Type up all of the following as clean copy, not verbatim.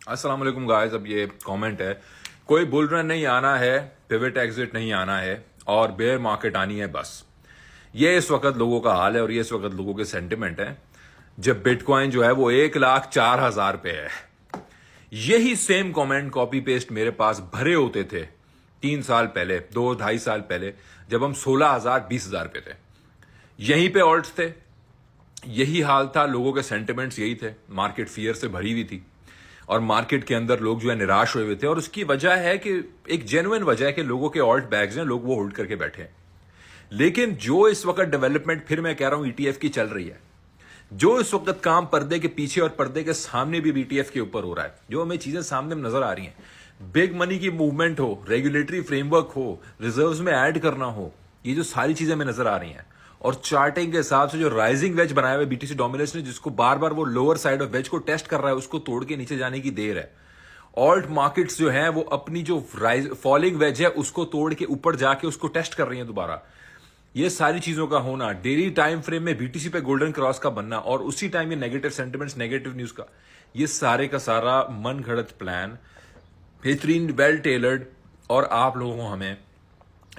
अस्सलाम वालेकुम गाइस। अब ये कमेंट है, कोई बुल रन नहीं आना है, पिवट एग्जिट नहीं आना है और बेयर मार्केट आनी है बस। ये इस वक्त लोगों का हाल है और ये इस वक्त लोगों के सेंटिमेंट है जब बिटकॉइन जो है वो 1,04,000 पे है। यही सेम कमेंट कॉपी पेस्ट मेरे पास भरे होते थे 3 साल पहले, 2-2.5 साल पहले, जब हम 16,000 20,000 पे थे। यहीं पे ऑल्ट्स थे, यही हाल था, लोगों के सेंटिमेंट्स यही थे, मार्केट फियर से भरी हुई थी और मार्केट के अंदर लोग जो है निराश हुए हुए थे। और उसकी वजह है कि एक जेन्युइन वजह है कि लोगों के ऑल्ट बैग्स हैं, लोग वो होल्ड करके बैठे हैं। लेकिन जो इस वक्त डेवलपमेंट, फिर मैं कह रहा हूं, ईटीएफ की चल रही है, जो इस वक्त काम पर्दे के पीछे और पर्दे के सामने भी बीटीएफ के ऊपर हो रहा है, जो हमें चीजें सामने में नजर आ रही हैं, बिग मनी की मूवमेंट हो, रेगुलेटरी फ्रेमवर्क हो, रिजर्व्स में ऐड करना हो, ये जो सारी चीजें हमें नजर आ रही हैं। और चार्टिंग के हिसाब से जो राइजिंग वेज बनाया हुआ बीटीसी डोमिनेंस ने, जिसको बार बार वो लोअर साइड ऑफ वेज को टेस्ट कर रहा है, उसको तोड़ के नीचे जाने की देर है। ऑल्ट मार्केट्स जो हैं वो अपनी जो फॉलिंग वेज है उसको तोड़ के ऊपर जाके उसको टेस्ट कर रही हैं दोबारा। ये सारी चीजों का होना, डेली टाइम फ्रेम में बीटीसी पे गोल्डन क्रॉस का बनना और उसी टाइम ये नेगेटिव सेंटिमेंट्स, नेगेटिव न्यूज का, ये सारे का सारा मन घड़त प्लान, बेहतरीन, वेल टेलर्ड, और आप लोगों को हमें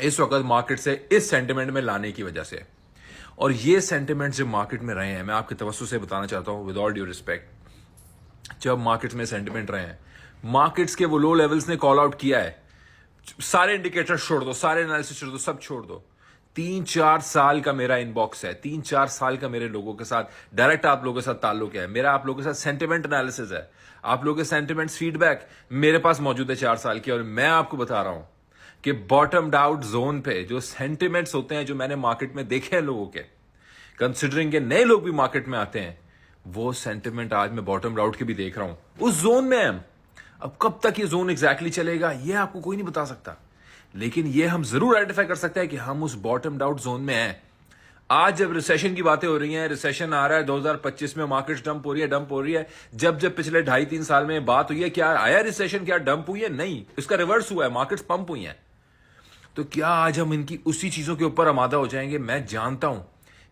इस वक्त मार्केट से इस सेंटिमेंट में लाने की वजह से। और ये सेंटिमेंट्स जो मार्केट में रहे हैं, मैं आपके तवज्जो से बताना चाहता हूं विद ऑल ड्यू रिस्पेक्ट, जब मार्केट्स में सेंटिमेंट रहे हैं, मार्केट्स के वो लो लेवल्स ने कॉल आउट किया है, सारे इंडिकेटर छोड़ दो, सारे एनालिसिस छोड़ दो, सब छोड़ दो। 3-4 साल का मेरा इनबॉक्स है, 3-4 साल का मेरे लोगों के साथ डायरेक्ट आप लोगों के साथ ताल्लुक है, मेरा आप लोगों के साथ सेंटिमेंट एनालिसिस है, आप लोगों के सेंटिमेंट्स फीडबैक मेरे पास मौजूद है 4 साल की। और मैं आपको बता रहा हूं कि बॉटम आउट जोन पे जो सेंटिमेंट्स होते हैं, जो मैंने मार्केट में देखे हैं लोगों के, कंसिडरिंग के नए लोग भी मार्केट में आते हैं, वो सेंटिमेंट आज मैं बॉटम आउट के भी देख रहा हूं उस जोन में हम। अब कब तक ये जोन एग्जैक्टली चलेगा ये आपको कोई नहीं बता सकता, लेकिन ये हम जरूर आइडेंटिफाई कर सकते हैं कि हम उस बॉटम आउट जोन में हैं। आज जब रिसेशन की बातें हो रही हैं, रिसेशन आ रहा है 2025 में, मार्केट डंप हो रही है। जब जब पिछले 2.5-3 साल में बात हुई है, क्या आया रिसेशन, क्या डंप हुई है? नहीं, इसका रिवर्स हुआ है, मार्केट्स पंप हुई हैं। तो क्या आज हम इनकी उसी चीजों के ऊपर आमादा हो जाएंगे? मैं जानता हूं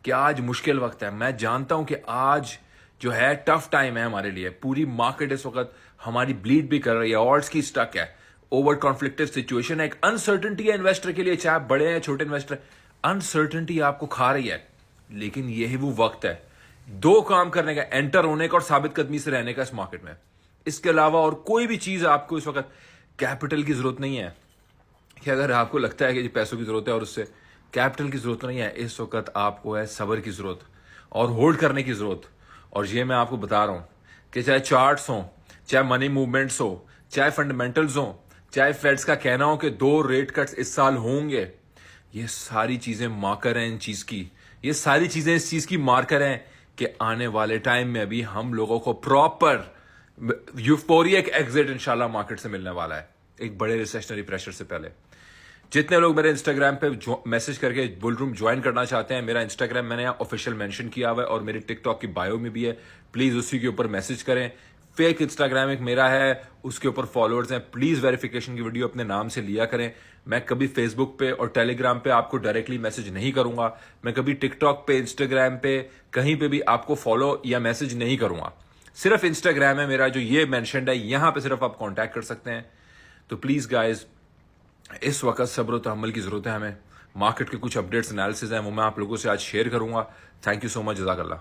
कि आज मुश्किल वक्त है, मैं जानता हूं कि आज जो है टफ टाइम है हमारे लिए। पूरी मार्केट इस वक्त हमारी ब्लीड भी कर रही है, ऑल्ट्स की स्टक है, ओवर कॉन्फ्लिक्टिव सिचुएशन है, एक अनसर्टेनिटी है इन्वेस्टर के लिए, चाहे आप बड़े हैं छोटे इन्वेस्टर, अनसर्टेनिटी आपको खा रही है। लेकिन यही वो वक्त है दो काम करने का, एंटर होने का और साबित कदमी से रहने का इस मार्केट में। इसके अलावा और कोई भी चीज आपको इस वक्त, कैपिटल की जरूरत नहीं है कि अगर आपको लगता है कि पैसों की जरूरत है और उससे कैपिटल की जरूरत नहीं है, इस वक्त आपको है सब्र की जरूरत और होल्ड करने की जरूरत। और ये मैं आपको बता रहा हूं कि चाहे चार्ट्स हो, चाहे मनी मूवमेंट्स हो, चाहे फंडामेंटल्स हो, चाहे फेड्स का कहना हो कि 2 रेट कट्स इस साल होंगे, ये सारी चीजें मार्कर हैं इन चीज की, ये सारी चीजें इस चीज की मार्कर हैं कि आने वाले टाइम में अभी हम लोगों को प्रॉपर यूफोरिक एग्जिट इंशाल्लाह मार्केट से मिलने वाला है, एक बड़े रिसेशनरी प्रेशर से पहले। जितने लोग मेरे इंस्टाग्राम पे मैसेज करके बुल रूम ज्वाइन करना चाहते हैं, मेरा इंस्टाग्राम मैंने यहाँ ऑफिशियल मेंशन किया हुआ है और मेरी टिकटॉक की बायो में भी है, प्लीज उसी के ऊपर मैसेज करें। फेक इंस्टाग्राम एक मेरा है, उसके ऊपर फॉलोअर्स हैं, प्लीज वेरिफिकेशन की वीडियो अपने नाम से लिया करें। मैं कभी फेसबुक पे और टेलीग्राम पे आपको डायरेक्टली मैसेज नहीं करूंगा, मैं कभी टिकटॉक पे, इंस्टाग्राम पे, कहीं पे भी आपको फॉलो या मैसेज नहीं करूंगा। सिर्फ इंस्टाग्राम है मेरा जो ये मेंशन्ड है, यहां पे सिर्फ आप कांटेक्ट कर सकते हैं। तो प्लीज गाइज, इस वक्त सब्र और तहम्मुल की जरूरत है हमें। मार्केट के कुछ अपडेट्स, एनालिसिस हैं, वो मैं आप लोगों से आज शेयर करूंगा। थैंक यू सो मच, जज़ाकल्लाह।